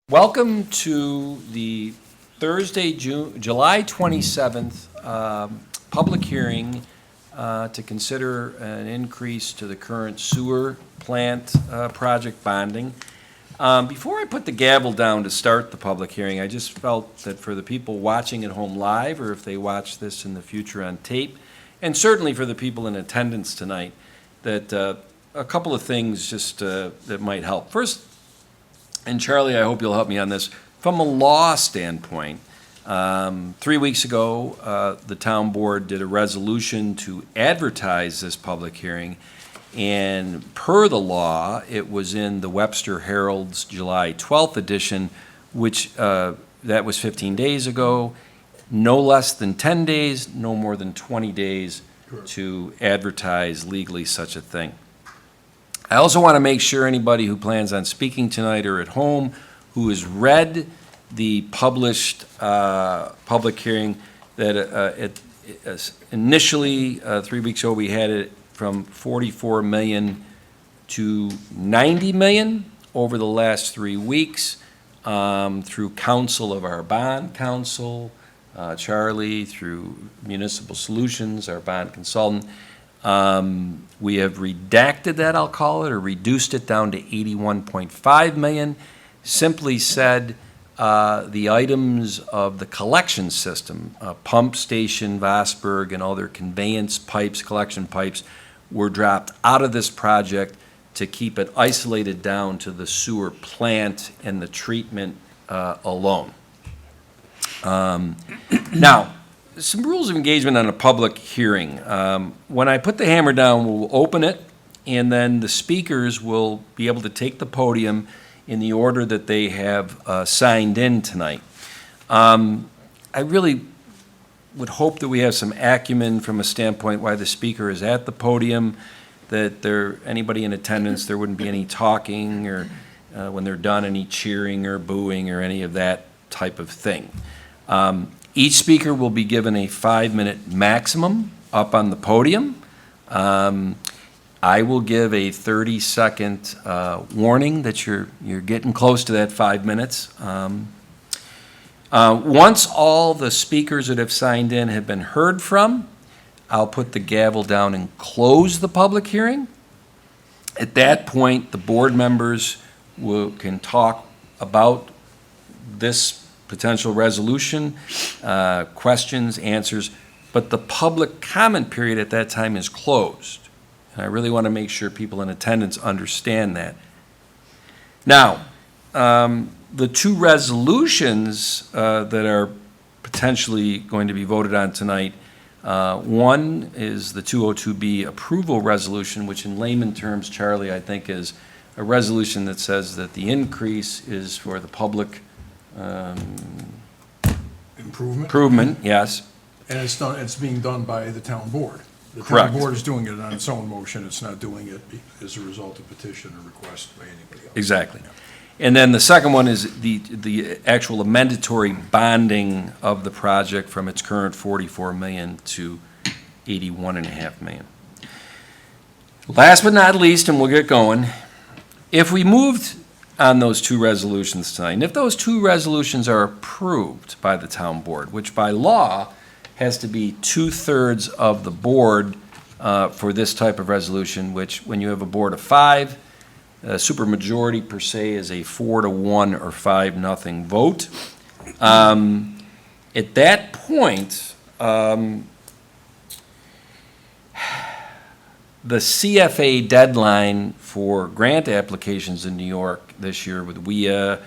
Welcome to the Thursday, July 27th public hearing to consider an increase to the current sewer plant project bonding. Before I put the gavel down to start the public hearing, I just felt that for the people watching at home live, or if they watch this in the future on tape, and certainly for the people in attendance tonight, that a couple of things just that might help. First, and Charlie, I hope you'll help me on this, from a law standpoint, 3 weeks ago, the town board did a resolution to advertise this public hearing, and per the law, it was in the Webster Herald's July 12th edition, which that was 15 days ago, no less than 10 days, no more than 20 days to advertise legally such a thing. I also want to make sure anybody who plans on speaking tonight or at home who has read the published public hearing that initially 3 weeks ago we had it from 44 million to 90 million over the last 3 weeks through counsel of our bond counsel, Charlie, through Municipal Solutions, our bond consultant. We have redacted that, I'll call it, or reduced it down to 81.5 million. Simply said, the items of the collection system, pump station, Vosburg, and other conveyance pipes, collection pipes, were dropped out of this project to keep it isolated down to the sewer plant and the treatment alone. Now, some rules of engagement on a public hearing. When I put the hammer down, we'll open it, and then the speakers will be able to take the podium in the order that they have signed in tonight. I really would hope that we have some acumen from a standpoint why the speaker is at the podium, that anybody in attendance, there wouldn't be any talking or when they're done, any cheering or booing or any of that type of thing. Each speaker will be given a 5-minute maximum up on the podium. I will give a 30-second warning that you're getting close to that 5 minutes. Once all the speakers that have signed in have been heard from, I'll put the gavel down and close the public hearing. At that point, the board members can talk about this potential resolution, questions, answers, but the public comment period at that time is closed. And I really want to make sure people in attendance understand that. Now, the two resolutions that are potentially going to be voted on tonight, one is the 202B approval resolution, which in layman terms, Charlie, I think is a resolution that says that the increase is for the public improvement, yes. And it's being done by the town board. The Correct. town board is doing it on its own motion. It's not doing it as a result of petition or request by anybody else. Exactly. And then the second one is the actual mandatory bonding of the project from its current 44 million to 81.5 million. Last but not least, and we'll get going, if we moved on those two resolutions tonight, and if those two resolutions are approved by the town board, which by law has to be 2/3 of the board for this type of resolution, which when you have a board of 5, a supermajority per se is a 4-1 or 5-0 vote. At that point, the CFA deadline for grant applications in New York this year with WIA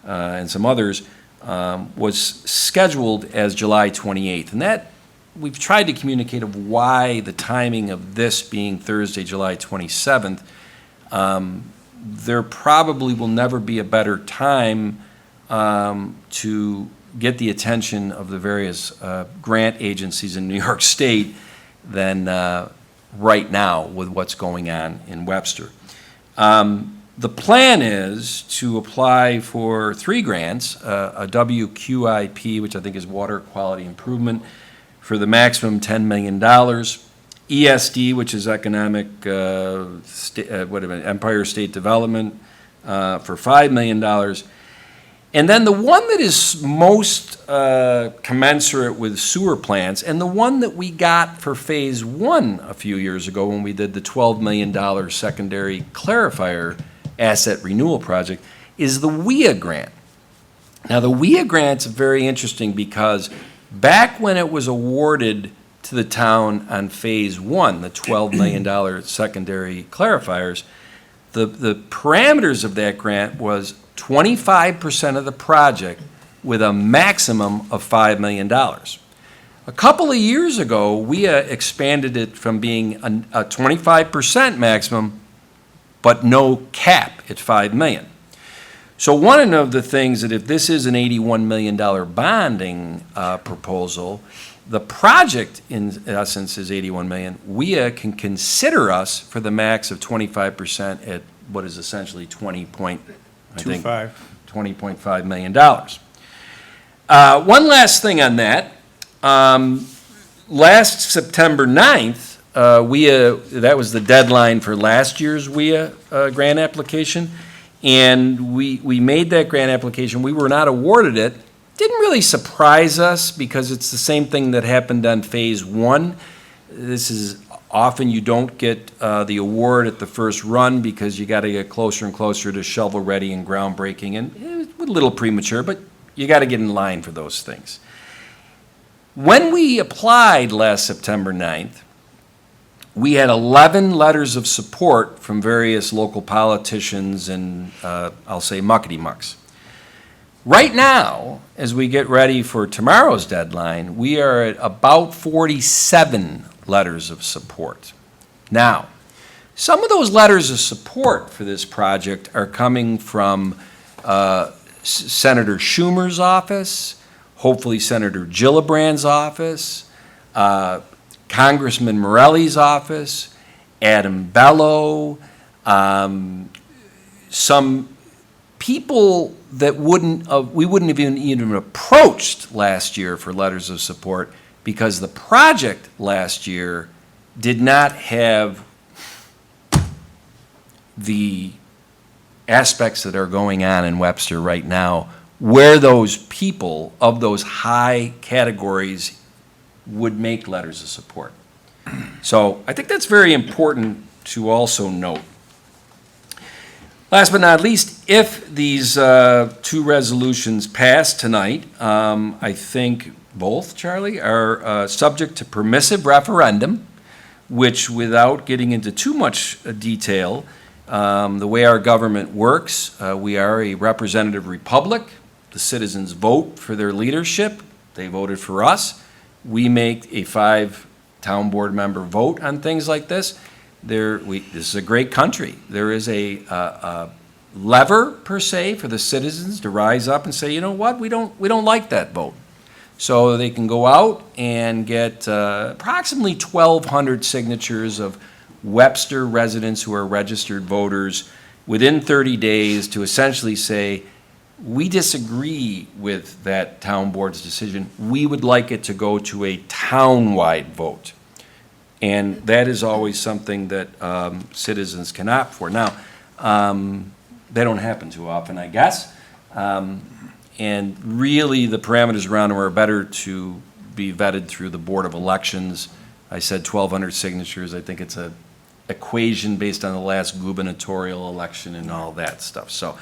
and some others was scheduled as July 28th. And that, we've tried to communicate of why the timing of this being Thursday, July 27th. There probably will never be a better time to get the attention of the various grant agencies in New York State than right now with what's going on in Webster. The plan is to apply for 3 grants, a WQIP, which I think is Water Quality Improvement, for the maximum $10 million, ESD, which is Economic Empire State Development, for $5 million, And then the one that is most commensurate with sewer plants, and the one that we got for Phase 1 a few years ago when we did the $12 million secondary clarifier asset renewal project, is the WIA grant. Now, the WIA grant's very interesting because back when it was awarded to the town on Phase 1, the $12 million secondary clarifiers, the parameters of that grant was 25% of the project with a maximum of $5 million. A couple of years ago, we expanded it from being a 25% maximum, but no cap at $5 million. So one of the things that if this is an $81 million bonding proposal, the project in essence is $81 million. WIA can consider us for the max of 25% at what is essentially $20.5 million. One last thing on that. Last September 9th, WIA, that was the deadline for last year's WIA grant application. And we made that grant application. We were not awarded it. Didn't really surprise us because it's the same thing that happened on Phase 1. This is often you don't get the award at the first run because you got to get closer and closer to shovel-ready and groundbreaking, and it's a little premature, but you got to get in line for those things. When we applied last September 9th, we had 11 letters of support from various local politicians and, I'll say, muckety-mucks. Right now, as we get ready for tomorrow's deadline, we are at about 47 letters of support. Now, some of those letters of support for this project are coming from Senator Schumer's office, hopefully Senator Gillibrand's office, Congressman Morelli's office, Adam Bello, some people that we wouldn't have even approached last year for letters of support because the project last year did not have the aspects that are going on in Webster right now where those people of those high categories would make letters of support. So I think that's very important to also note. Last but not least, if these two resolutions pass tonight, I think both, Charlie, are subject to permissive referendum, which without getting into too much detail, the way our government works, we are a representative republic. The citizens vote for their leadership. They voted for us. We make a 5-town board member vote on things like this. This is a great country. There is a lever, per se, for the citizens to rise up and say, you know what, we don't like that vote. So they can go out and get approximately 1,200 signatures of Webster residents who are registered voters within 30 days to essentially say, we disagree with that town board's decision. We would like it to go to a town-wide vote. And that is always something that citizens can opt for. Now, they don't happen too often, I guess. And really, the parameters around them are better to be vetted through the Board of Elections. I said 1,200 signatures. I think it's an equation based on the last gubernatorial election and all that stuff. So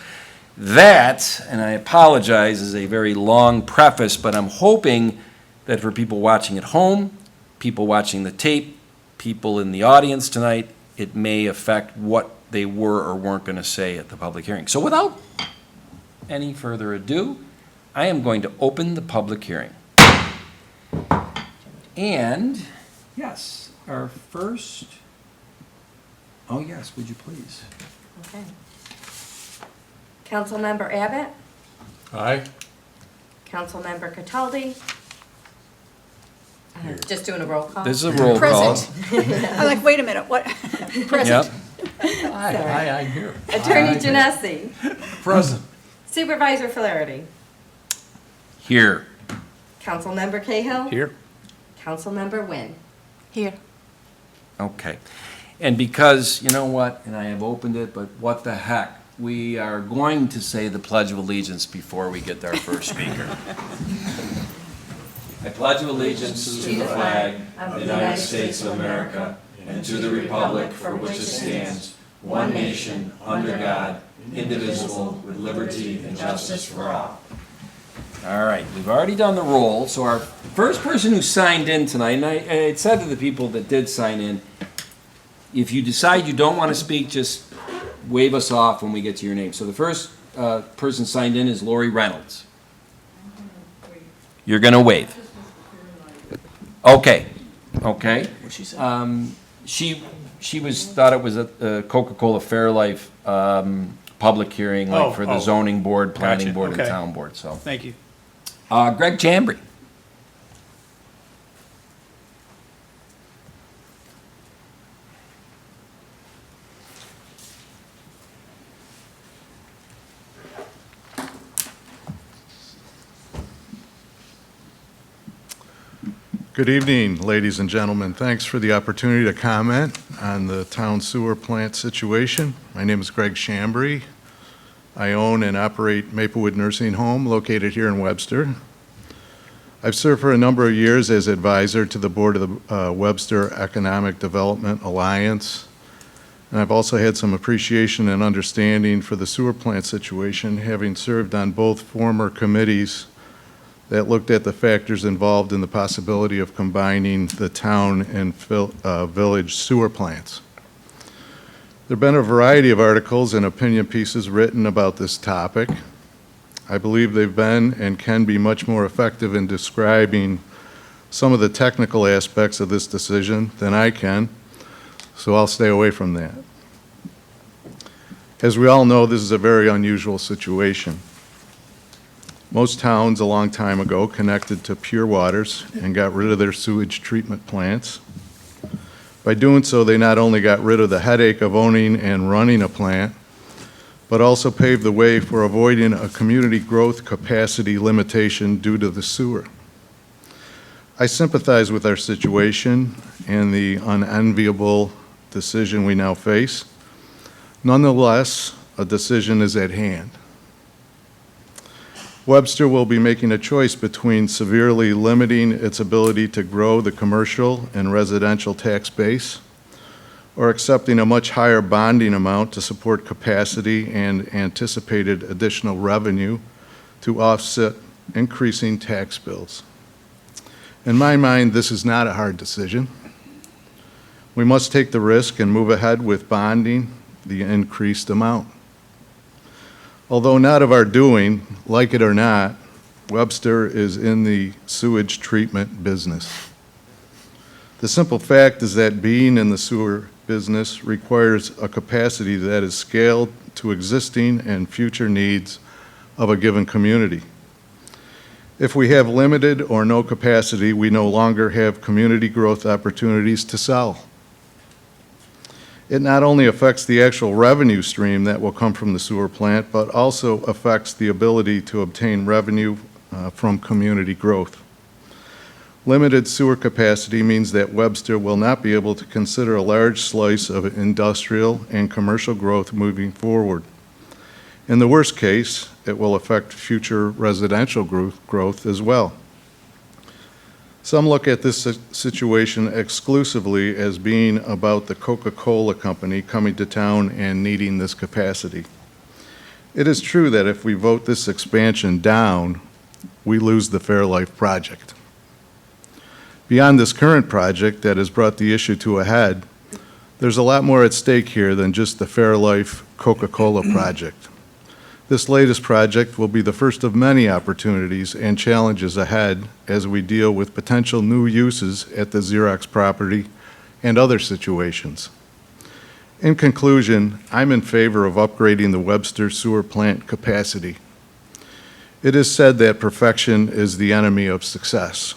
that, and I apologize, is a very long preface, but I'm hoping that for people watching at home, people watching the tape, people in the audience tonight, it may affect what they were or weren't going to say at the public hearing. So without any further ado, I am going to open the public hearing. And, yes, our first, oh yes, would you please? Okay. Councilmember Abbott? Aye. Councilmember Cataldi? Just doing a roll call? This is a roll call. Present. I'm like, wait a minute, what? Present. Yep. Aye, I'm here. Attorney Genesi? Present. Supervisor Flaherty? Here. Councilmember Cahill? Here. Councilmember Wynn? Here. Okay. And because, you know what, and I have opened it, but what the heck, we are going to say the Pledge of Allegiance before we get to our first speaker. I pledge allegiance to the flag of the United States of America and to the republic for which it stands, one nation, under God, indivisible, with liberty and justice for all. All right, we've already done the roll, so our first person who signed in tonight, and I said to the people that did sign in, if you decide you don't want to speak, just wave us off when we get to your name. So the first person signed in is Lori Reynolds. You're going to wave. Okay, okay. What'd she say? She thought it was a Coca-Cola Fairlife public hearing, like for the zoning board, planning Gotcha, board, and okay. town board, so. Thank you. Greg Chambry. Good evening, ladies and gentlemen. Thanks for the opportunity to comment on the town sewer plant situation. My name is Greg Chambry. I own and operate Maplewood Nursing Home located here in Webster. I've served for a number of years as advisor to the board of the Webster Economic Development Alliance. And I've also had some appreciation and understanding for the sewer plant situation, having served on both former committees that looked at the factors involved in the possibility of combining the town and village sewer plants. There have been a variety of articles and opinion pieces written about this topic. I believe they've been and can be much more effective in describing some of the technical aspects of this decision than I can, so I'll stay away from that. As we all know, this is a very unusual situation. Most towns a long time ago connected to pure waters and got rid of their sewage treatment plants. By doing so, they not only got rid of the headache of owning and running a plant, but also paved the way for avoiding a community growth capacity limitation due to the sewer. I sympathize with our situation and the unenviable decision we now face. Nonetheless, a decision is at hand. Webster will be making a choice between severely limiting its ability to grow the commercial and residential tax base, or accepting a much higher bonding amount to support capacity and anticipated additional revenue to offset increasing tax bills. In my mind, this is not a hard decision. We must take the risk and move ahead with bonding the increased amount. Although not of our doing, like it or not, Webster is in the sewage treatment business. The simple fact is that being in the sewer business requires a capacity that is scaled to existing and future needs of a given community. If we have limited or no capacity, we no longer have community growth opportunities to sell. It not only affects the actual revenue stream that will come from the sewer plant, but also affects the ability to obtain revenue from community growth. Limited sewer capacity means that Webster will not be able to consider a large slice of industrial and commercial growth moving forward. In the worst case, it will affect future residential growth as well. Some look at this situation exclusively as being about the Coca-Cola company coming to town and needing this capacity. It is true that if we vote this expansion down, we lose the Fairlife project. Beyond this current project that has brought the issue to a head, there's a lot more at stake here than just the Fairlife Coca-Cola project. This latest project will be the first of many opportunities and challenges ahead as we deal with potential new uses at the Xerox property and other situations. In conclusion, I'm in favor of upgrading the Webster sewer plant capacity. It is said that perfection is the enemy of success.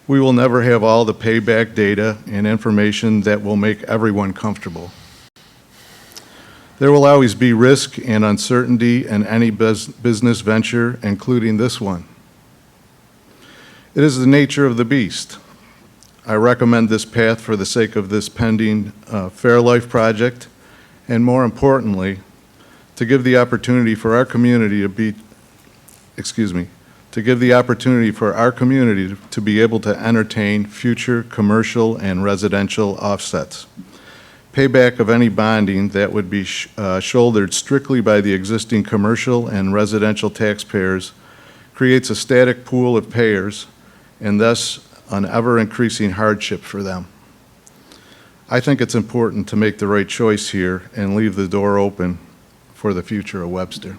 We will never have all the payback data and information that will make everyone comfortable. There will always be risk and uncertainty in any business venture, including this one. It is the nature of the beast. I recommend this path for the sake of this pending Fairlife project, and more importantly, to give the opportunity for our community to be, to give the opportunity for our community to be able to entertain future commercial and residential offsets. Payback of any bonding that would be shouldered strictly by the existing commercial and residential taxpayers creates a static pool of payers and thus an ever-increasing hardship for them. I think it's important to make the right choice here and leave the door open for the future of Webster.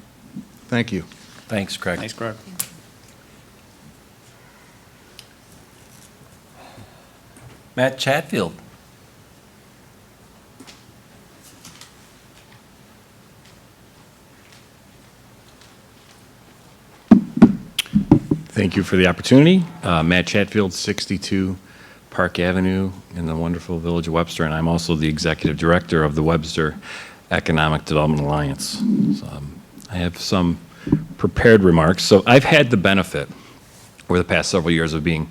Thank you. Thanks, Craig. Thanks, Craig. Matt Chatfield. Thank you for the opportunity. Matt Chatfield, 62 Park Avenue in the wonderful village of Webster, and I'm also the executive director of the Webster Economic Development Alliance. So, I have some prepared remarks. So I've had the benefit over the past several years of being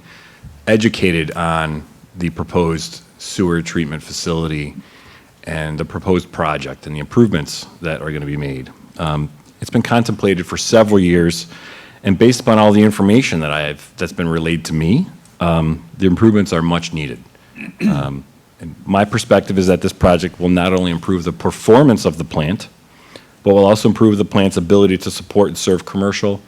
educated on the proposed sewer treatment facility and the proposed project and the improvements that are going to be made. It's been contemplated for several years, and based upon all the information that's been relayed to me, the improvements are much needed. And my perspective is that this project will not only improve the performance of the plant, but will also improve the plant's ability to support and serve commercial,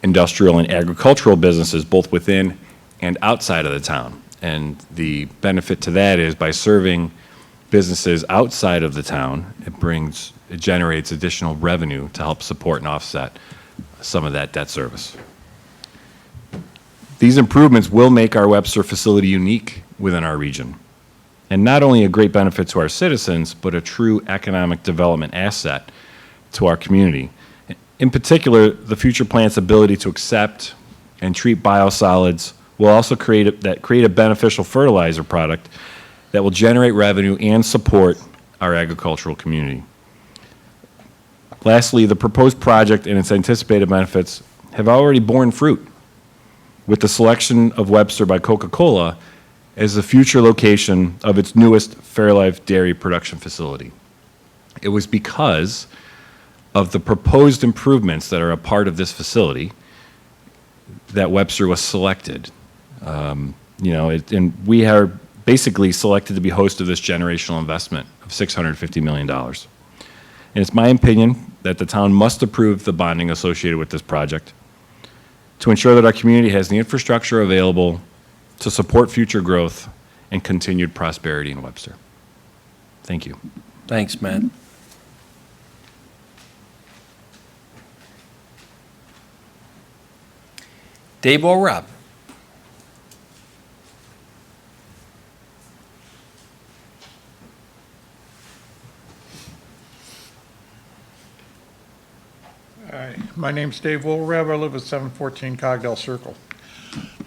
industrial, and agricultural businesses both within and outside of the town. And the benefit to that is by serving businesses outside of the town, it generates additional revenue to help support and offset some of that debt service. These improvements will make our Webster facility unique within our region, and not only a great benefit to our citizens, but a true economic development asset to our community. In particular, the future plant's ability to accept and treat biosolids will also create a beneficial fertilizer product that will generate revenue and support our agricultural community. Lastly, the proposed project and its anticipated benefits have already borne fruit, with the selection of Webster by Coca-Cola as the future location of its newest Fairlife dairy production facility. It was because of the proposed improvements that are a part of this facility that Webster was selected. And we are basically selected to be host of this generational investment of $650 million. And it's my opinion that the town must approve the bonding associated with this project to ensure that our community has the infrastructure available to support future growth and continued prosperity in Webster. Thank you. Thanks, Matt. Dave O'Robb. Hi, my name's Dave Woolrab. I live at 714 Cogdell Circle.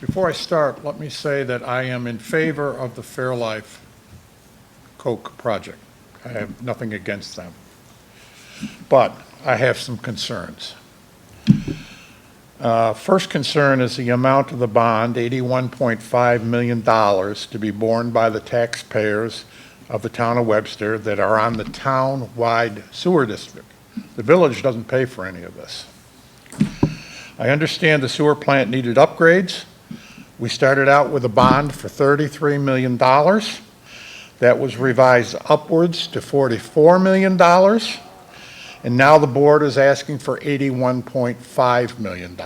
Before I start, let me say that I am in favor of the Fairlife Coke project. I have nothing against them. But I have some concerns. First concern is the amount of the bond, $81.5 million, to be borne by the taxpayers of the town of Webster that are on the town-wide sewer district. The village doesn't pay for any of this. I understand the sewer plant needed upgrades. We started out with a bond for $33 million. That was revised upwards to $44 million. And now the board is asking for $81.5 million.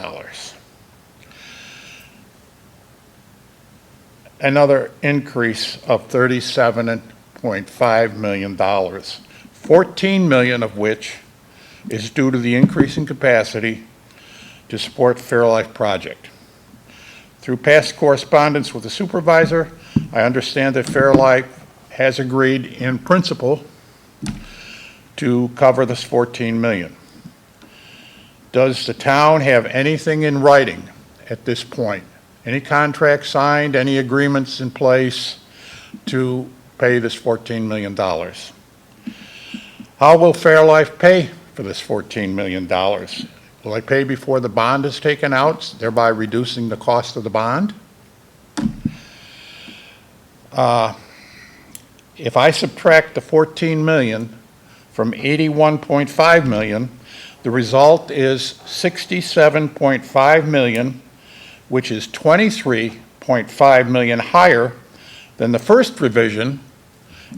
Another increase of $37.5 million, $14 million of which is due to the increase in capacity to support Fairlife project. Through past correspondence with the supervisor, I understand that Fairlife has agreed in principle to cover this $14 million. Does the town have anything in writing at this point? Any contract signed, any agreements in place to pay this $14 million? How will Fairlife pay for this $14 million? Will I pay before the bond is taken out, thereby reducing the cost of the bond? If I subtract the $14 million from 81.5 million. The result is 67.5 million, which is 23.5 million higher than the first revision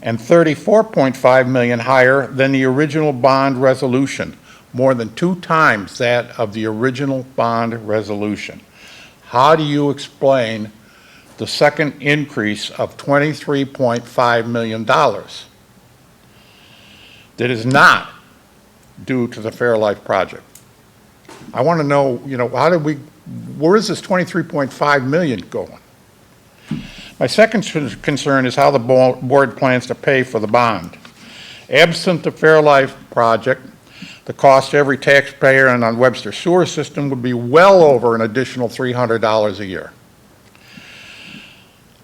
and 34.5 million higher than the original bond resolution, more than 2 times that of the original bond resolution. How do you explain the second increase of $23.5 million that is not due to the Fairlife project? I want to know, where is this 23.5 million going? My second concern is how the board plans to pay for the bond. Absent the Fairlife project, the cost to every taxpayer and on Webster sewer system would be well over an additional $300 a year,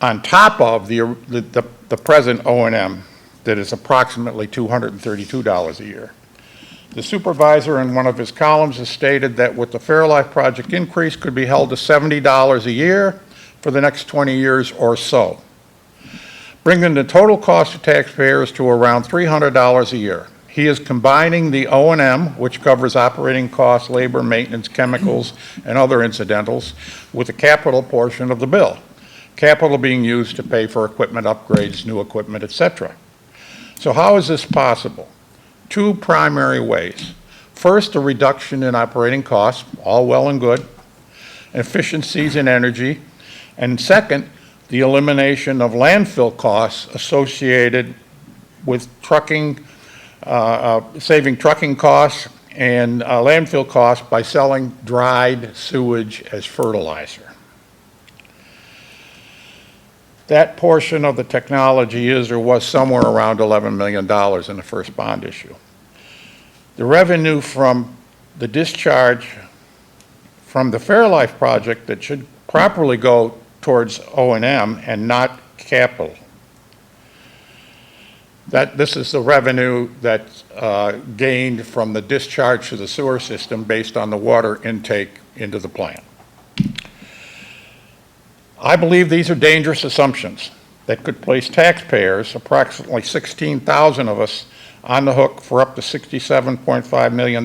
on top of the present O&M that is approximately $232 a year. The supervisor in one of his columns has stated that with the Fairlife project increase could be held to $70 a year for the next 20 years or so, bringing the total cost to taxpayers to around $300 a year. He is combining the O&M, which covers operating costs, labor, maintenance, chemicals, and other incidentals, with the capital portion of the bill. Capital being used to pay for equipment upgrades, new equipment, etc. So how is this possible? 2 primary ways. First, a reduction in operating costs, all well and good, efficiencies in energy, and second, the elimination of landfill costs associated with trucking, saving trucking costs and landfill costs by selling dried sewage as fertilizer. That portion of the technology is or was somewhere around $11 million in the first bond issue. The revenue from the discharge from the Fairlife project that should properly go towards O&M and not capital. This is the revenue that's gained from the discharge to the sewer system based on the water intake into the plant. I believe these are dangerous assumptions that could place taxpayers, approximately 16,000 of us, on the hook for up to $67.5 million,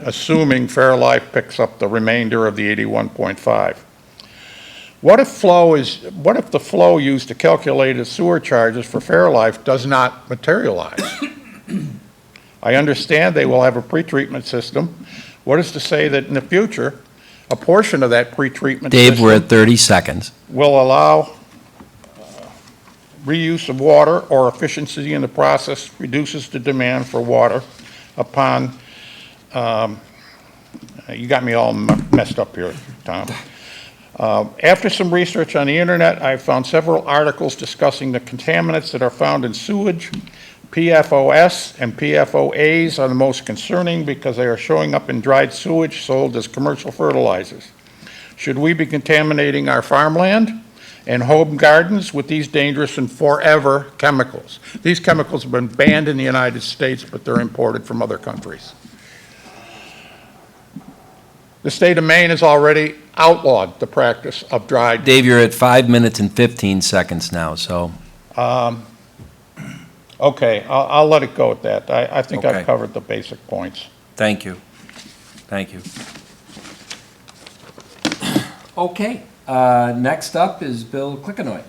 assuming Fairlife picks up the remainder of the 81.5. What if the flow used to calculate the sewer charges for Fairlife does not materialize? I understand they will have a pretreatment system. What is to say that in the future, a portion of that pretreatment Dave, we're system at 30 seconds. will allow reuse of water, or efficiency in the process reduces the demand for water upon, you got me all messed up here, Tom. After some research on the internet, I found several articles discussing the contaminants that are found in sewage. PFOS and PFOAs are the most concerning because they are showing up in dried sewage sold as commercial fertilizers. Should we be contaminating our farmland and home gardens with these dangerous and forever chemicals? These chemicals have been banned in the United States, but they're imported from other countries. The state of Maine has already outlawed the practice of dried. Dave, you're at 5 minutes and 15 seconds now, so. Okay, I'll let it go at that. I think Okay. I've covered the basic points. Thank you. Thank you. Okay, next up is Bill Clickanoy.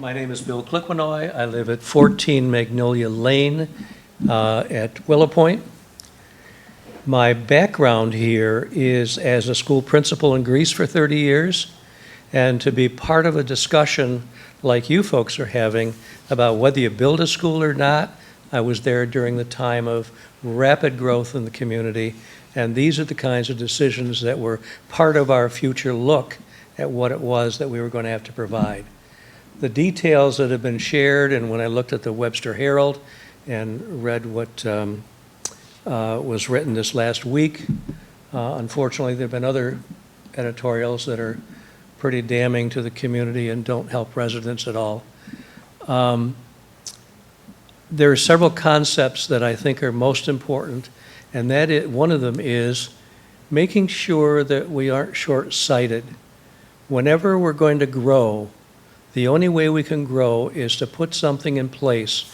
My name is Bill Cliquinoy. I live at 14 Magnolia Lane at Willow Point. My background here is as a school principal in Greece for 30 years, and to be part of a discussion like you folks are having about whether you build a school or not. I was there during the time of rapid growth in the community, and these are the kinds of decisions that were part of our future look at what it was that we were going to have to provide. The details that have been shared, and when I looked at the Webster Herald and read what was written this last week, unfortunately, there have been other editorials that are pretty damning to the community and don't help residents at all. There are several concepts that I think are most important, and one of them is making sure that we aren't short-sighted. Whenever we're going to grow, the only way we can grow is to put something in place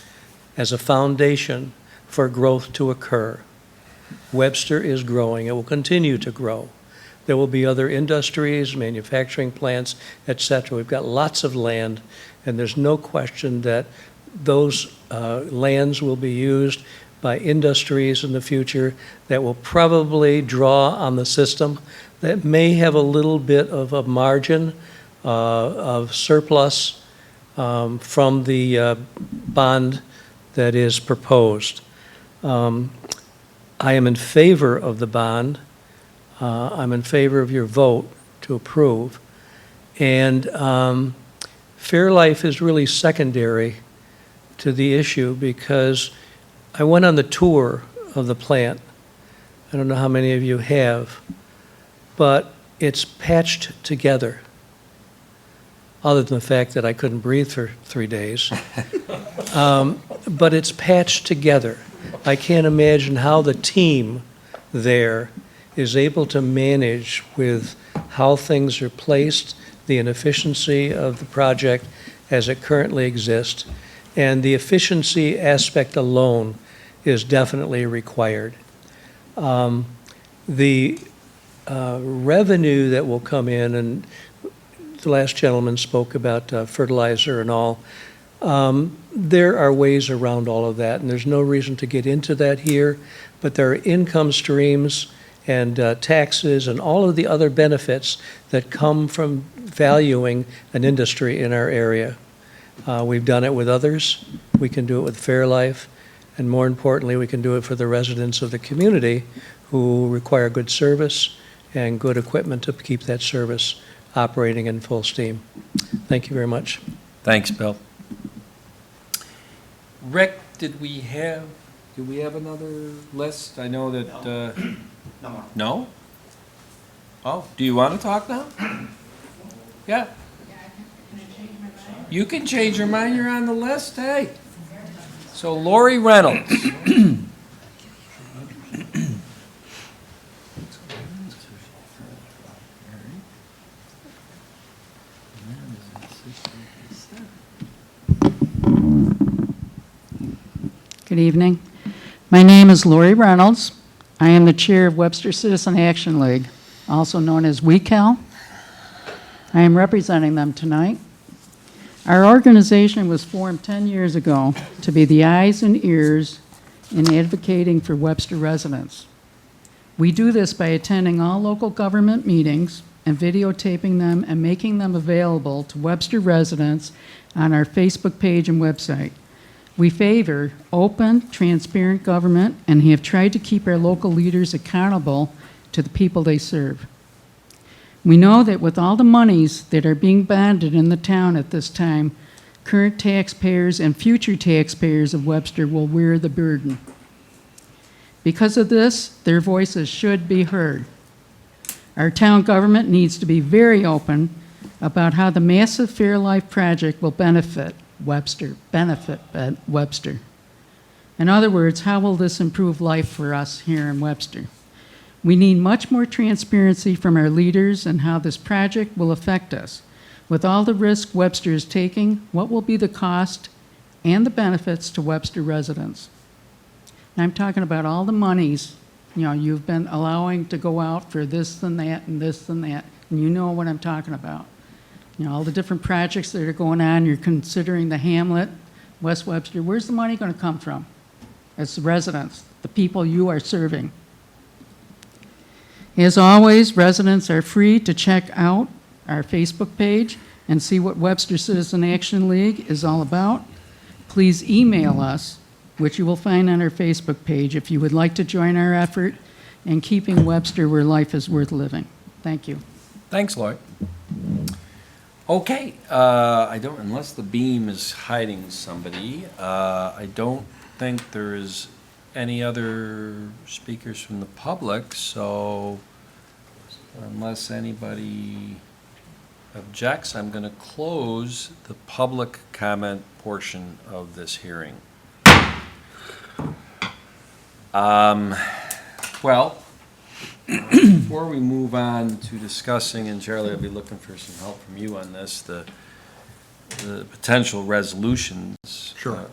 as a foundation for growth to occur. Webster is growing. It will continue to grow. There will be other industries, manufacturing plants, et cetera. We've got lots of land, and there's no question that those lands will be used by industries in the future that will probably draw on the system, that may have a little bit of a margin of surplus from the bond that is proposed. I am in favor of the bond. I'm in favor of your vote to approve. And Fairlife is really secondary to the issue because I went on the tour of the plant. I don't know how many of you have, but it's patched together, other than the fact that I couldn't breathe for 3 days. But it's patched together. I can't imagine how the team there is able to manage with how things are placed, the inefficiency of the project as it currently exists, and the efficiency aspect alone is definitely required. The revenue that will come in, and the last gentleman spoke about fertilizer and all, there are ways around all of that, and there's no reason to get into that here, but there are income streams and taxes and all of the other benefits that come from valuing an industry in our area. We've done it with others. We can do it with Fairlife. And more importantly, we can do it for the residents of the community who require good service and good equipment to keep that service operating in full steam. Thank you very much. Thanks, Bill. Rick, did we have another list? I know that, No more. no? Oh, do you want to talk now? Yeah. You can change your mind, you're on the list, hey. So Lori Reynolds. Good evening. My name is Lori Reynolds. I am the chair of Webster Citizen Action League, also known as WeCal. I am representing them tonight. Our organization was formed 10 years ago to be the eyes and ears in advocating for Webster residents. We do this by attending all local government meetings and videotaping them and making them available to Webster residents on our Facebook page and website. We favor open, transparent government and have tried to keep our local leaders accountable to the people they serve. We know that with all the monies that are being bonded in the town at this time, current taxpayers and future taxpayers of Webster will wear the burden. Because of this, their voices should be heard. Our town government needs to be very open about how the massive Fairlife project will benefit Webster. In other words, how will this improve life for us here in Webster? We need much more transparency from our leaders and how this project will affect us. With all the risk Webster is taking, what will be the cost and the benefits to Webster residents? And I'm talking about all the monies, you've been allowing to go out for this and that and this and that, and you know what I'm talking about. All the different projects that are going on, you're considering the hamlet, West Webster. Where's the money going to come from? It's the residents, the people you are serving. As always, residents are free to check out our Facebook page and see what Webster Citizen Action League is all about. Please email us, which you will find on our Facebook page, if you would like to join our effort in keeping Webster where life is worth living. Thank you. Thanks, Lloyd. Okay, unless the beam is hiding somebody, I don't think there is any other speakers from the public, so unless anybody objects, I'm going to close the public comment portion of this hearing. Well, before we move on to discussing, and Charlie, I'll be looking for some help from you on this, the potential resolutions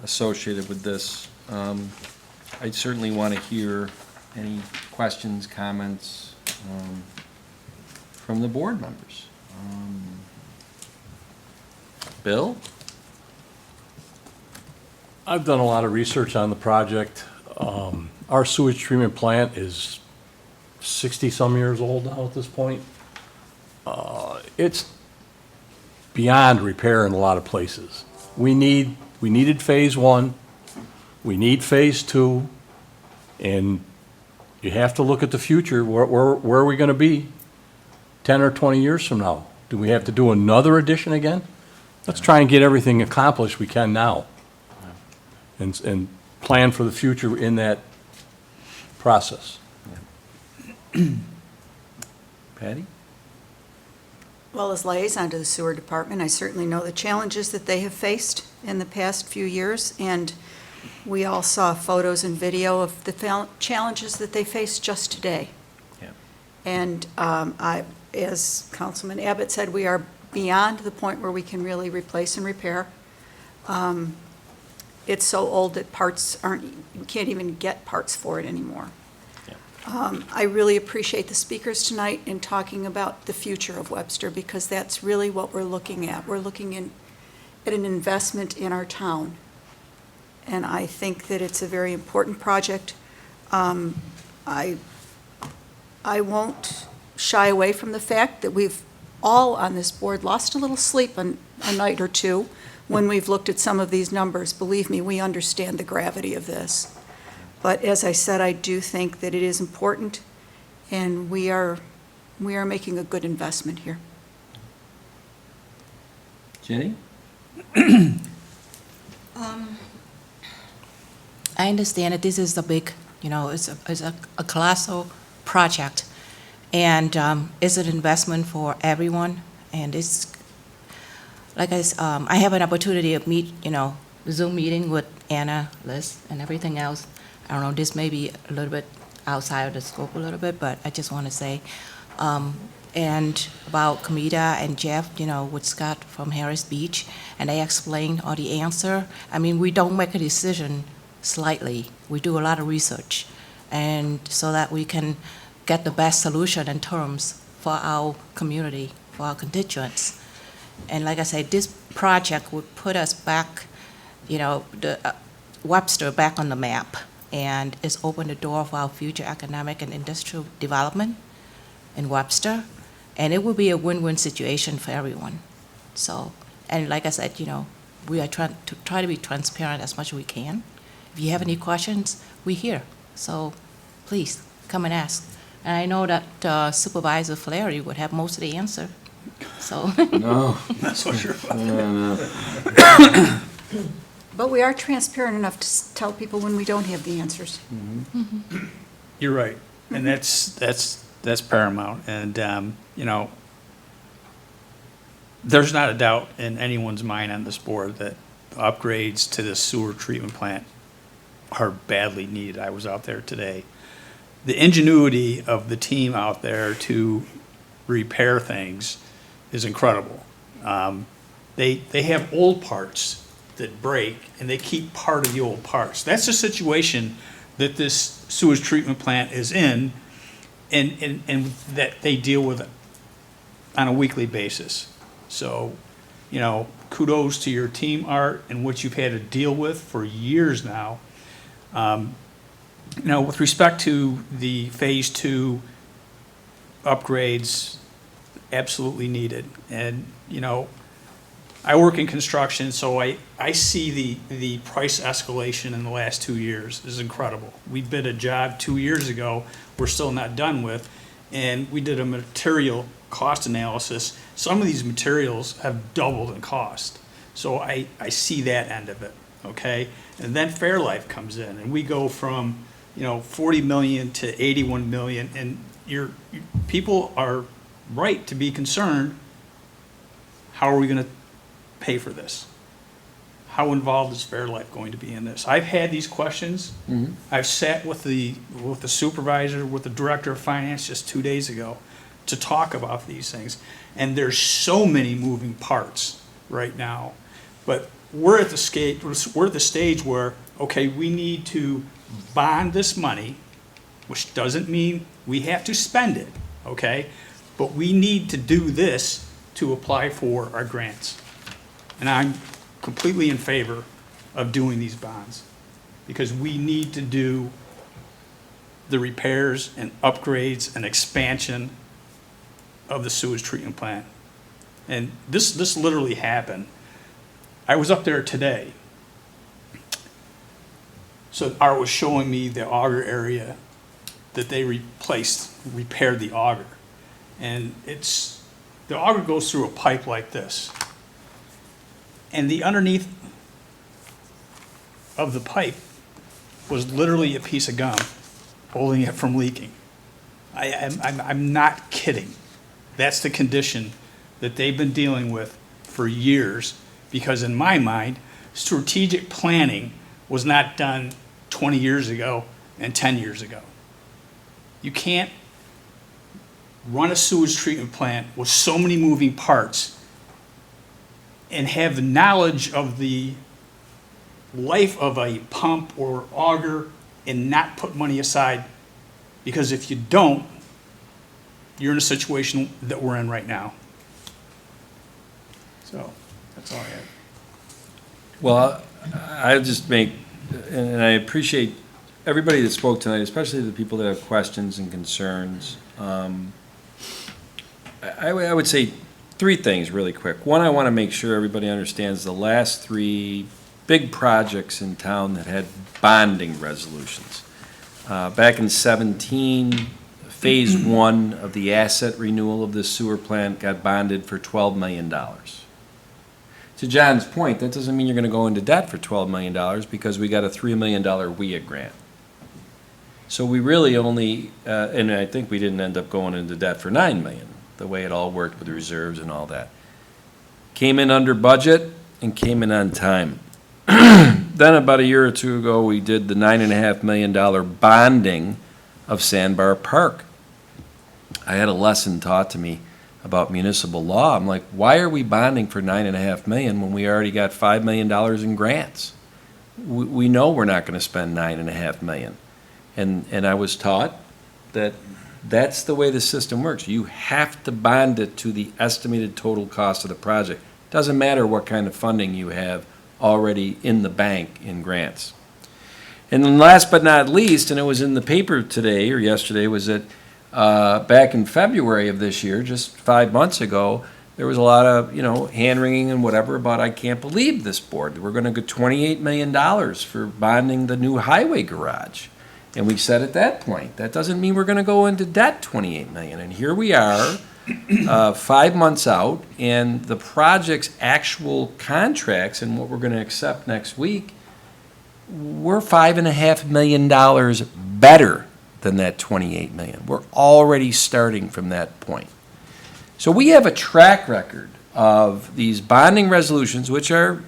associated with this, I'd certainly want to hear any questions, comments from the board members. Bill? I've done a lot of research on the project. Our sewage treatment plant is 60-some years old now at this point. It's beyond repair in a lot of places. We needed phase one, we need phase two, and you have to look at the future. Where are we gonna be 10 or 20 years from now? Do we have to do another addition again? Let's try and get everything accomplished we can now. And plan for the future in that process. Patty? Well, as liaison to the sewer department, I certainly know the challenges that they have faced in the past few years, and we all saw photos and video of the challenges that they faced just today. Yeah. And as Councilman Abbott said, we are beyond the point where we can really replace and repair. It's so old that you can't even get parts for it anymore. I really appreciate the speakers tonight in talking about the future of Webster, because that's really what we're looking at. We're looking at an investment in our town. And I think that it's a very important project. I won't shy away from the fact that we've all on this board lost a little sleep a night or two when we've looked at some of these numbers. Believe me, we understand the gravity of this. But as I said, I do think that it is important, and we are making a good investment here. Jenny? I understand that this is a big, it's a colossal project, and it's an investment for everyone, and it's, like I have an opportunity to meet, Zoom meeting with Anna, Liz, and everything else. I don't know, this may be a little bit outside of the scope a little bit, but I just want to say, and about Kamita and Jeff, with Scott from Harris Beach, and they explained all the answer. I mean, we don't make a decision slightly. We do a lot of research, and so that we can get the best solution and terms for our community, for our constituents. And like I said, this project would put us back, Webster back on the map, and it's opened the door for our future economic and industrial development in Webster, and it will be a win-win situation for everyone. So, and like I said, we are trying to be transparent as much as we can. If you have any questions, we're here. So please come and ask. And I know that Supervisor Flaherty would have most of the answer. So. No. Not so sure about No. But we are transparent enough to tell people when we don't have the answers. You're right, and that's paramount. And there's not a doubt in anyone's mind on this board that upgrades to the sewer treatment plant are badly needed. I was out there today. The ingenuity of the team out there to repair things is incredible. They have old parts that break, and they keep part of the old parts. That's the situation that this sewage treatment plant is in, and that they deal with on a weekly basis. So, kudos to your team, Art, and what you've had to deal with for years now. With respect to the phase two upgrades, absolutely needed. And, I work in construction, so I see the price escalation in the last 2 years is incredible. We bid a job 2 years ago we're still not done with, and we did a material cost analysis. Some of these materials have doubled in cost. So I see that end of it, okay? And then Fairlife comes in, and we go from, 40 million to 81 million, and people are right to be concerned. How are we going to pay for this? how involved is Fairlife going to be in this? I've had these questions. I've sat with the supervisor, with the director of finance just 2 days ago to talk about these things. And there's so many moving parts right now. But we're at the stage where, okay, we need to bond this money, which doesn't mean we have to spend it, okay? But we need to do this to apply for our grants. And I'm completely in favor of doing these bonds, because we need to do the repairs and upgrades and expansion of the sewage treatment plant. And this literally happened. I was up there today. So Art was showing me the auger area that they repaired the auger. And the auger goes through a pipe like this. And the underneath of the pipe was literally a piece of gum holding it from leaking. I'm not kidding. That's the condition that they've been dealing with for years, because in my mind, strategic planning was not done 20 years ago and 10 years ago. You can't run a sewage treatment plant with so many moving parts and have the knowledge of the life of a pump or auger and not put money aside, because if you don't, you're in a situation that we're in right now. So, that's all I have. Well, I'll just make, and I appreciate everybody that spoke tonight, especially the people that have questions and concerns. I would say three things really quick. One, I want to make sure everybody understands the last three big projects in town that had bonding resolutions. Back in 17, Phase 1 of the asset renewal of the sewer plant got bonded for $12 million. To John's point, that doesn't mean you're going to go into debt for $12 million, because we got a $3 million WIA grant. So we really only, and I think we didn't end up going into debt for $9 million, the way it all worked with the reserves and all that. Came in under budget and came in on time. Then about a year or two ago, we did the $9.5 million bonding of Sandbar Park. I had a lesson taught to me about municipal law. I'm like, why are we bonding for $9.5 million when we already got $5 million in grants? We know we're not going to spend $9.5 million. And I was taught that that's the way the system works. You have to bond it to the estimated total cost of the project. Doesn't matter what kind of funding you have already in the bank in grants. And then last but not least, and it was in the paper today or yesterday, was that back in February of this year, just 5 months ago, there was a lot of, hand-wringing and whatever about, I can't believe this board, we're going to get $28 million for bonding the new highway garage. And we said at that point, that doesn't mean we're going to go into debt $28 million. And here we are, 5 months out, and the project's actual contracts and what we're going to accept next week, we're $5.5 million better than that $28 million. We're already starting from that point. So we have a track record of these bonding resolutions, which are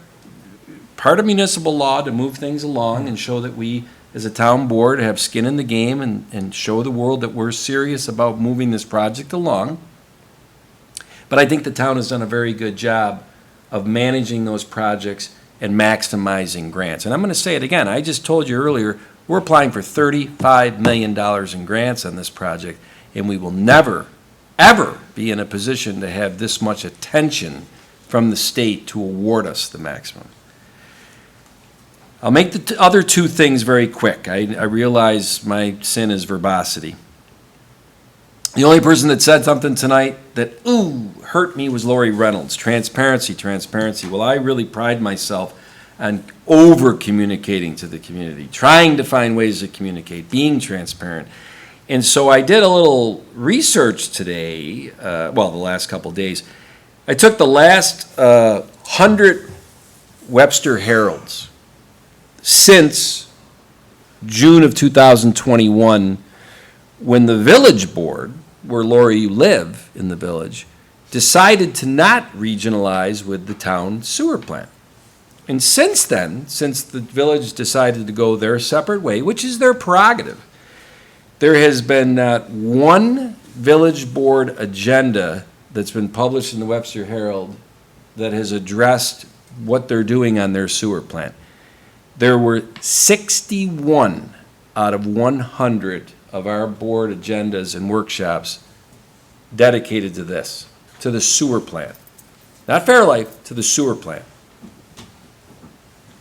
part of municipal law to move things along and show that we, as a town board, have skin in the game and show the world that we're serious about moving this project along. But I think the town has done a very good job of managing those projects and maximizing grants. And I'm going to say it again. I just told you earlier, we're applying for $35 million in grants on this project, and we will never, ever be in a position to have this much attention from the state to award us the maximum. I'll make the other two things very quick. I realize my sin is verbosity. The only person that said something tonight that, hurt me was Lori Reynolds. Transparency, transparency. Well, I really pride myself on over-communicating to the community, trying to find ways to communicate, being transparent. And so I did a little research today, the last couple of days. I took the last 100 Webster Heralds since June of 2021, when the village board, where Lori, you live in the village, decided to not regionalize with the town sewer plant. And since then, since the village decided to go their separate way, which is their prerogative, there has been not one village board agenda that's been published in the Webster Herald that has addressed what they're doing on their sewer plant. There were 61 out of 100 of our board agendas and workshops dedicated to this, to the sewer plant. Not Fairlife, to the sewer plant.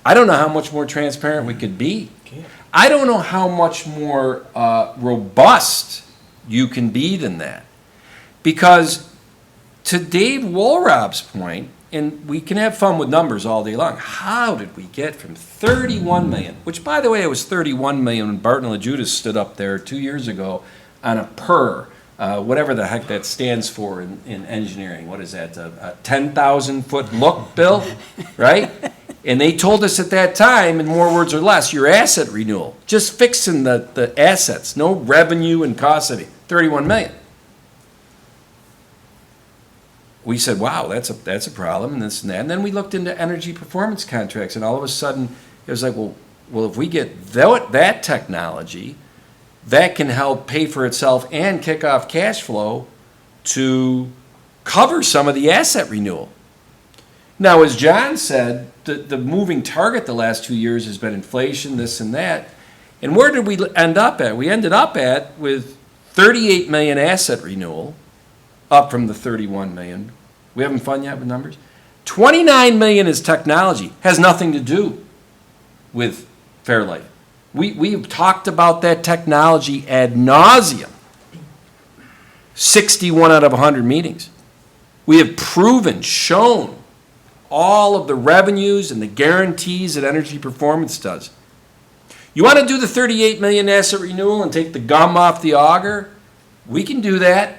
I don't know how much more transparent we could be. I don't know how much more robust you can be than that. Because to Dave Wohlrab's point, and we can have fun with numbers all day long, how did we get from 31 million, which by the way, it was 31 million when Barton LaJudas stood up there 2 years ago on a whatever the heck that stands for in engineering. What is that, a 10,000 foot look, Bill, right? And they told us at that time, in more words or less, your asset renewal, just fixing the assets, no revenue and cost saving, 31 million. We said, wow, that's a problem, and this and that. And then we looked into energy performance contracts, and all of a sudden, it was like, well, if we get that technology, that can help pay for itself and kick off cash flow to cover some of the asset renewal. Now, as John said, the moving target the last 2 years has been inflation, this and that. And where did we end up at? We ended up with 38 million asset renewal, up from the 31 million. We having fun yet with numbers? 29 million is technology, has nothing to do with Fairlife. We've talked about that technology ad nauseum. 61 out of 100 meetings. We have shown all of the revenues and the guarantees that energy performance does. You want to do the 38 million asset renewal and take the gum off the auger? We can do that.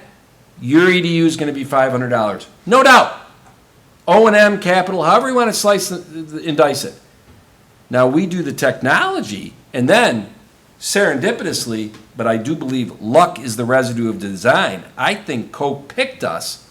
Your EDU is going to be $500. No doubt. O&M, capital, however you want to slice and dice it. Now, we do the technology, and then, serendipitously, but I do believe luck is the residue of design, I think Koch picked us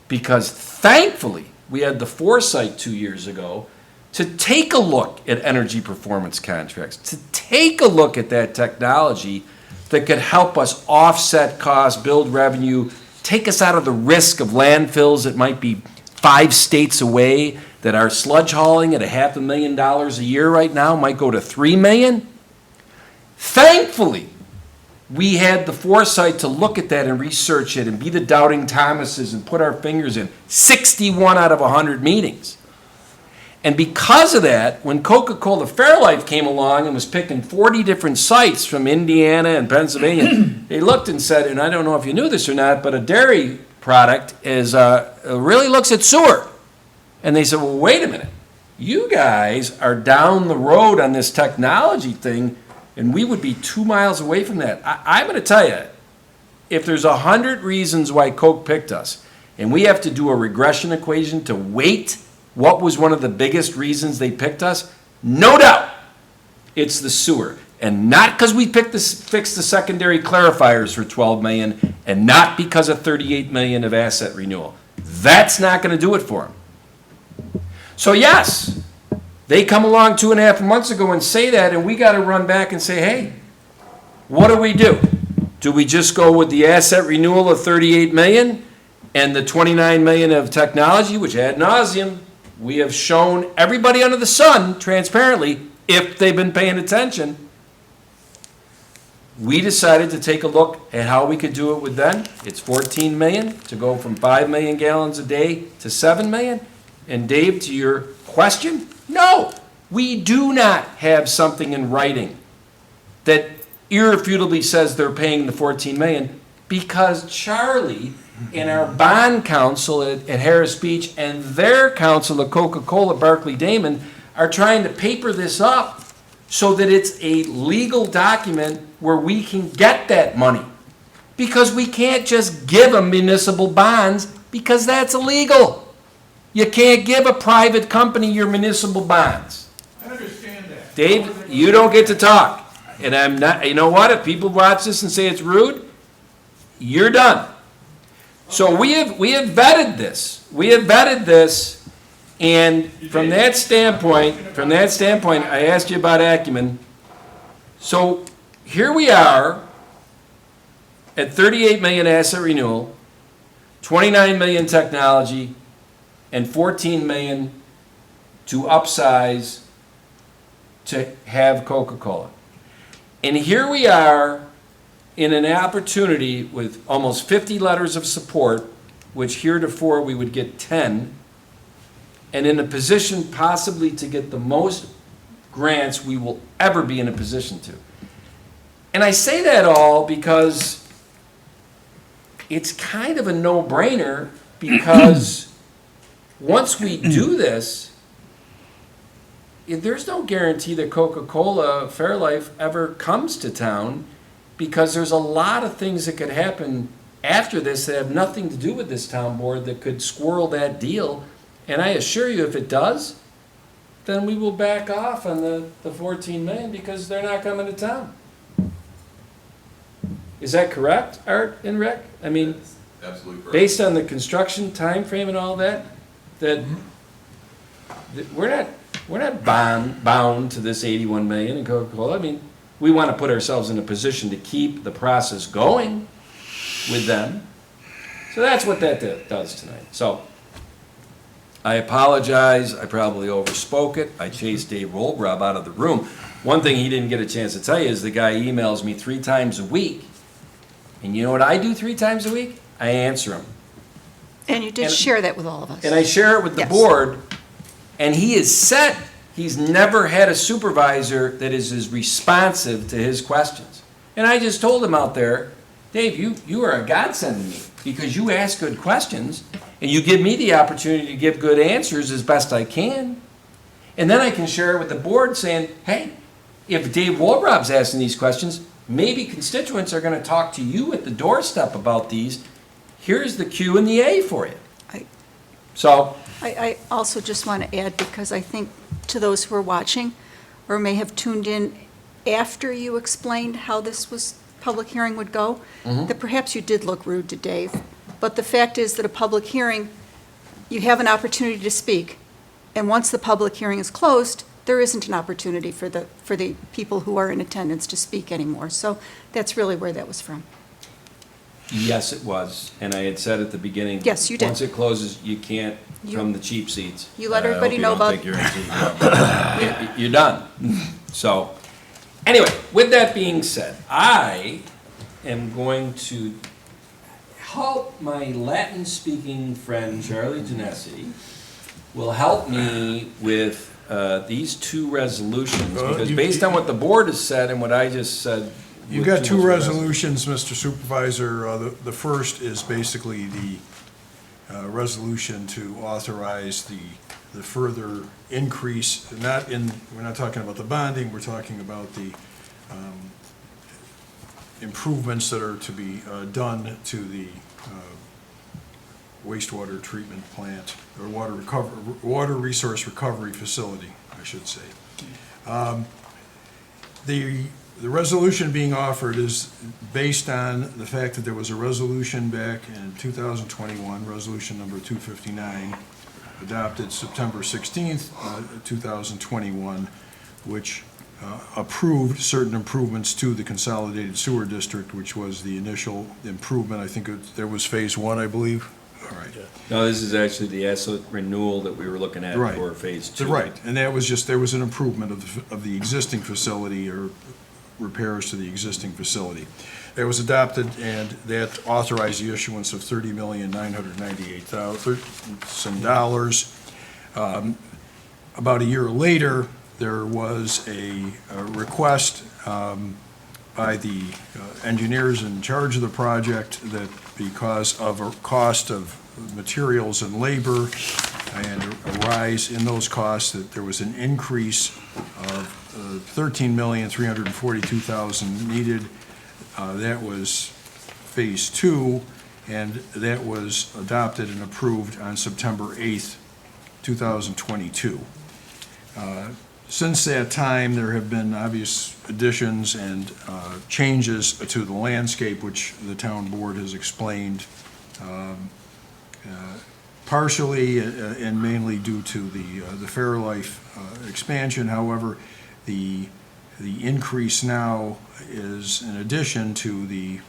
because, thankfully, we had the foresight 2 years ago to take a look at energy performance contracts, to take a look at that technology that could help us offset costs, build revenue, take us out of the risk of landfills that might be 5 states away, that are sludge hauling at $500,000 a year right now might go to $3 million. Thankfully, we had the foresight to look at that and research it and be the doubting Thomases and put our fingers in 61 out of 100 meetings. And because of that, when Coca-Cola Fairlife came along and was picking 40 different sites from Indiana and Pennsylvania, they looked and said, and I don't know if you knew this or not, but a dairy product really looks at sewer. And they said, well, wait a minute. You guys are down the road on this technology thing, and we would be 2 miles away from that. I'm going to tell you, if there's 100 reasons why Coke picked us, and we have to do a regression equation to weight what was one of the biggest reasons they picked us, no doubt it's the sewer. And not because we fixed the secondary clarifiers for $12 million, and not because of $38 million of asset renewal. That's not going to do it for them. So yes, they come along 2.5 months ago and say that, and we got to run back and say, hey, what do? Do we just go with the asset renewal of 38 million and the 29 million of technology, which ad nauseum, we have shown everybody under the sun transparently, if they've been paying attention, we decided to take a look at how we could do it with then. It's 14 million to go from 5 million gallons a day to 7 million. And Dave, to your question, no, we do not have something in writing that irrefutably says they're paying the 14 million, because Charlie and our bond counsel at Harris Beach and their counsel at Coca-Cola, Barclay Damon, are trying to paper this up so that it's a legal document where we can get that money. Because we can't just give them municipal bonds, because that's illegal. You can't give a private company your municipal bonds. I understand that. Dave, you don't get to talk. And I'm not, you know what, if people watch this and say it's rude, you're done. So we have vetted this. We have vetted this, And from that standpoint, I asked you about Acumen. So here we are at 38 million asset renewal, 29 million technology, and 14 million to upsize to have Coca-Cola. And here we are in an opportunity with almost 50 letters of support, which heretofore we would get 10, and in a position possibly to get the most grants we will ever be in a position to. And I say that all because it's kind of a no-brainer, because once we do this, there's no guarantee that Coca-Cola Fairlife ever comes to town, because there's a lot of things that could happen after this that have nothing to do with this town board that could squirrel that deal. And I assure you, if it does, then we will back off on the 14 million, because they're not coming to town. Is that correct, Art and Rick? I mean, Absolutely correct. based on the construction time frame and all that, that we're not bound to this 81 million in Coca-Cola. I mean, we want to put ourselves in a position to keep the process going with them. So that's what that does tonight. So I apologize. I probably overspoke it. I chased Dave Rollbrab out of the room. One thing he didn't get a chance to tell you is the guy emails me 3 times a week. And you know what I do 3 times a week? I answer him. And you did And- share that with all of us. And I share it with the Yes. board, and he is set. He's never had a supervisor that is as responsive to his questions. And I just told him out there, Dave, you are a godsend to me, because you ask good questions, and you give me the opportunity to give good answers as best I can. And then I can share it with the board saying, hey, if Dave Wohlrab's asking these questions, maybe constituents are going to talk to you at the doorstep about these. Here's the Q and the A for you. So, I also just want to add, because I think to those who are watching or may have tuned in after you explained how this public hearing would go, that perhaps you did look rude to Dave. But the fact is that a public hearing, you have an opportunity to speak. And once the public hearing is closed, there isn't an opportunity for the people who are in attendance to speak anymore. So that's really where that was from. yes, it was, and I had said at the beginning. Yes, you did. Once it closes, you can't, You- from the cheap seats. You let everybody know about. You're done. So, anyway, with that being said, I am going to help my Latin-speaking friend Charlie Genesi will help me with these 2 resolutions, because based on what the board has said and what I just said. You've got 2 resolutions, Mr. Supervisor. The first is basically the resolution to authorize the further increase, we're not talking about the bonding, we're talking about the improvements that are to be done to the wastewater treatment plant, or water resource recovery facility, I should say. The resolution being offered is based on the fact that there was a resolution back in 2021, resolution number 259, adopted September 16th, 2021, which approved certain improvements to the consolidated sewer district, which was the initial improvement. I think there was phase 1, I believe. All right. No, this is actually the asset renewal that we were looking at Right. for phase 2. Right, and that was there was an improvement of the existing facility, or repairs to the existing facility. That was adopted, and that authorized the issuance of $30,998,000. About a year later, there was a request by the engineers in charge of the project that because of a cost of materials and labor and a rise in those costs, that there was an increase of $13,342,000 needed. That was Phase 2, and that was adopted and approved on September 8th, 2022. Since that time, there have been obvious additions and changes to the landscape, which the town board has explained partially and mainly due to the Fairlife expansion. However, the increase now is in addition to the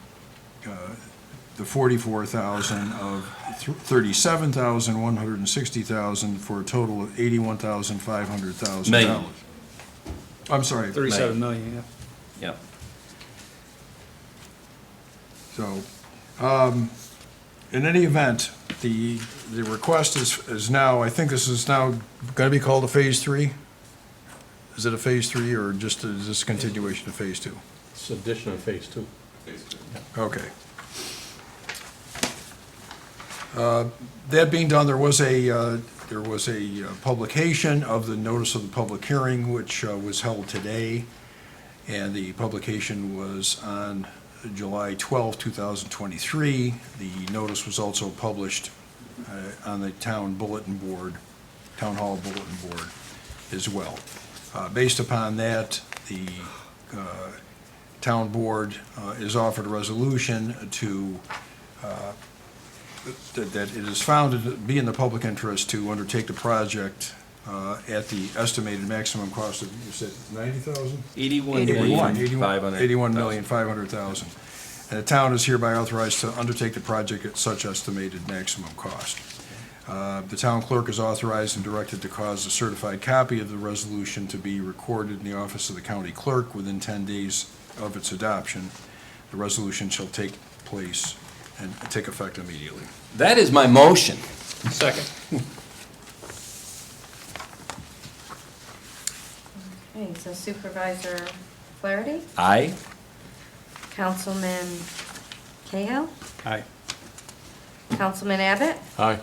44,000 of 37,160,000 for a total of $81,500,000. Million. I'm sorry. 37 million, yeah. Yep. So, in any event, the request is now, I think this is now going to be called a Phase 3? Is it a Phase 3 or just is this continuation of Phase 2? It's addition of phase 2. Okay. That being done, there was a publication of the notice of the public hearing, which was held today, and the publication was on July 12, 2023. The notice was also published on the town bulletin board, town hall bulletin board as well. Based upon that, the town board is offered a resolution to that it is found to be in the public interest to undertake the project at the estimated maximum cost of, you said, 90,000? 81,500,000. $81,500,000. And the town is hereby authorized to undertake the project at such estimated maximum cost. The town clerk is authorized and directed to cause a certified copy of the resolution to be recorded in the office of the county clerk within 10 days of its adoption. The resolution shall take place and take effect immediately. That is my motion. Second. Okay, so Supervisor Flaherty, Aye. Councilman Cahill, Aye. Councilman Abbott, Aye.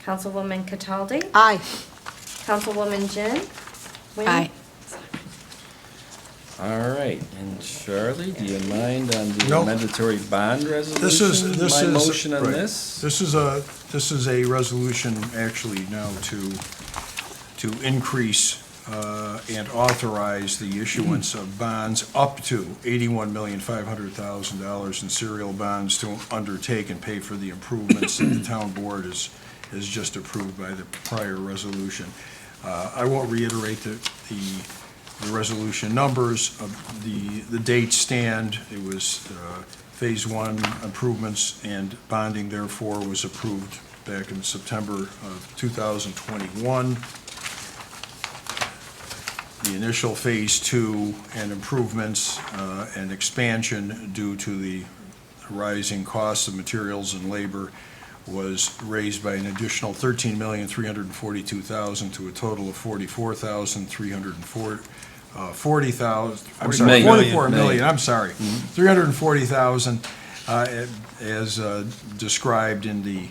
Councilwoman Cataldi, Aye. Councilwoman Jin. Wynn? Aye. All right, and Charlie, do you mind on the Nope. mandatory bond resolution? This is My motion on right. this? This is a resolution actually now to increase and authorize the issuance of bonds up to $81,500,000 in serial bonds to undertake and pay for the improvements that the town board has just approved by the prior resolution. I won't reiterate the resolution numbers. The dates stand. It was Phase 1 improvements, and bonding therefore was approved back in September of 2021. The initial Phase 2 and improvements and expansion due to the rising costs of materials and labor was raised by an additional $13,342,000 to a total of $44,340,000. I'm sorry, Million. $44 million, I'm sorry. $340,000 as described in the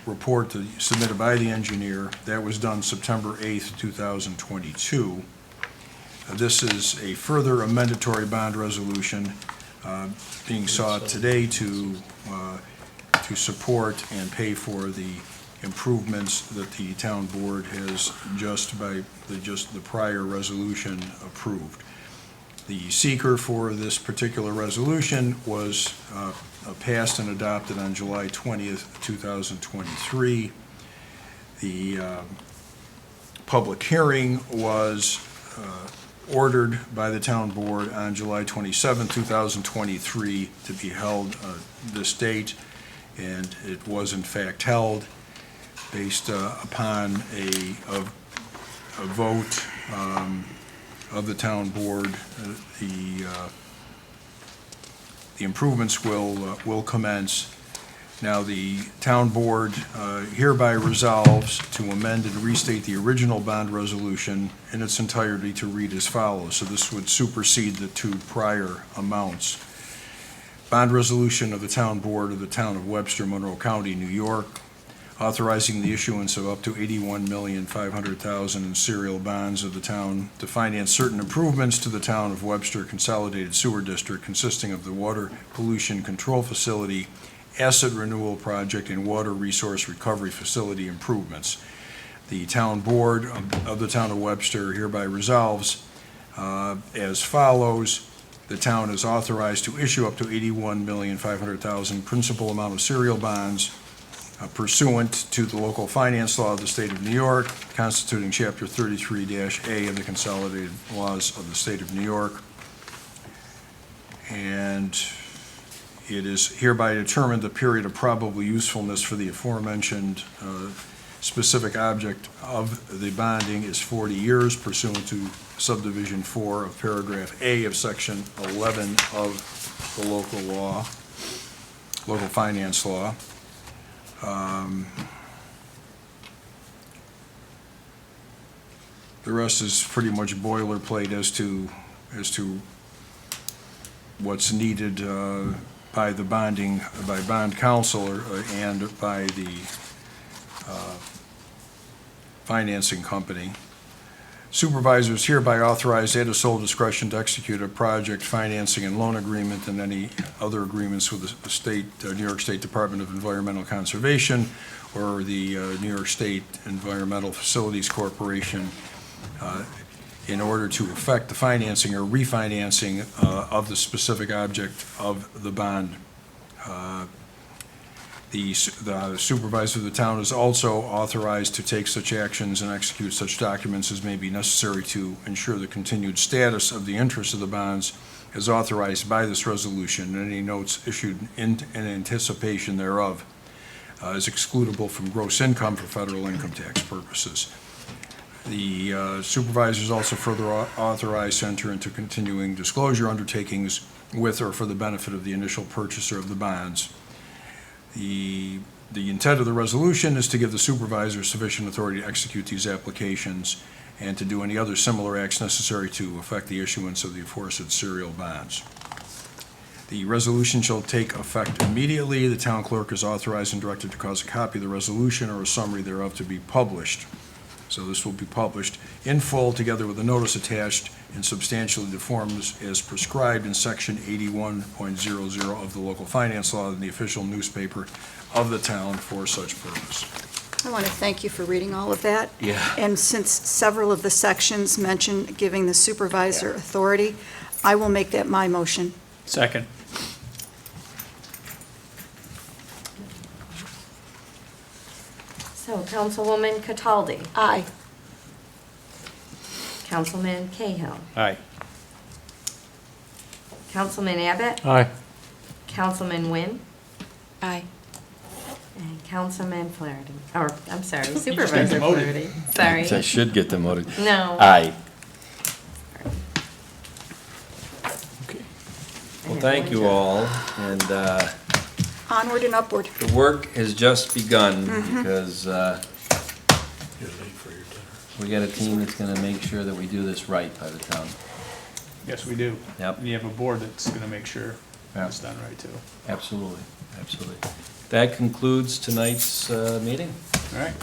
report submitted by the engineer. That was done September 8th, 2022. This is a further amendatory bond resolution being sought today to support and pay for the improvements that the town board has just by the prior resolution approved. The seeker for this particular resolution was passed and adopted on July 20th, 2023. The public hearing was ordered by the town board on July 27th, 2023 to be held this date, and it was in fact held based upon a vote of the town board. The improvements will commence. Now, the town board hereby resolves to amend and restate the original bond resolution in its entirety to read as follows. So this would supersede the two prior amounts. Bond resolution of the town board of the town of Webster, Monroe County, New York, authorizing the issuance of up to $81,500,000 in serial bonds of the town to finance certain improvements to the town of Webster Consolidated Sewer District consisting of the Water Pollution Control Facility, Asset Renewal Project, and Water Resource Recovery Facility improvements. The town board of the town of Webster hereby resolves as follows. The town is authorized to issue up to $81,500,000 principal amount of serial bonds pursuant to the local finance law of the state of New York, constituting Chapter 33-A of the Consolidated Laws of the state of New York. And it is hereby determined the period of probable usefulness for the aforementioned specific object of the bonding is 40 years pursuant to subdivision 4 of paragraph A of section 11 of the local law, local finance law. The rest is pretty much boilerplate as to what's needed by the bond counsel and by the financing company. Supervisors hereby authorized at his sole discretion to execute a project financing and loan agreement and any other agreements with the state, New York State Department of Environmental Conservation or the New York State Environmental Facilities Corporation in order to effect the financing or refinancing of the specific object of the bond. The supervisor of the town is also authorized to take such actions and execute such documents as may be necessary to ensure the continued status of the interest of the bonds as authorized by this resolution, and any notes issued in anticipation thereof is excludable from gross income for federal income tax purposes. The supervisor is also further authorized to enter into continuing disclosure undertakings with or for the benefit of the initial purchaser of the bonds. The intent of the resolution is to give the supervisor sufficient authority to execute these applications and to do any other similar acts necessary to effect the issuance of the aforesaid serial bonds. The resolution shall take effect immediately. The town clerk is authorized and directed to cause a copy of the resolution or a summary thereof to be published. So this will be published in full, together with a notice attached in substantially the forms as prescribed in section 81.00 of the local finance law in the official newspaper of the town for such purpose. I want to thank you for reading all of that. Yeah. And since several of the sections mention giving the supervisor authority, I will make that my motion. Second. So Councilwoman Cataldi, Aye. Councilman Cahill, Aye. Councilman Abbott, Aye. Councilman Nguyen, Aye. and Councilman Flaherty. Or, I'm sorry, get Supervisor demoted. Flaherty. Sorry. I should get demoted. No. Aye. Okay. Well, thank you all, and Onward and upward. the work has just begun because You're late for your dinner. we got a team that's going to make sure that we do this right by the town. Yes, we do. Yep. And you have a board that's gonna make sure Yeah. it's done right too. Absolutely, absolutely. That concludes tonight's meeting. All right.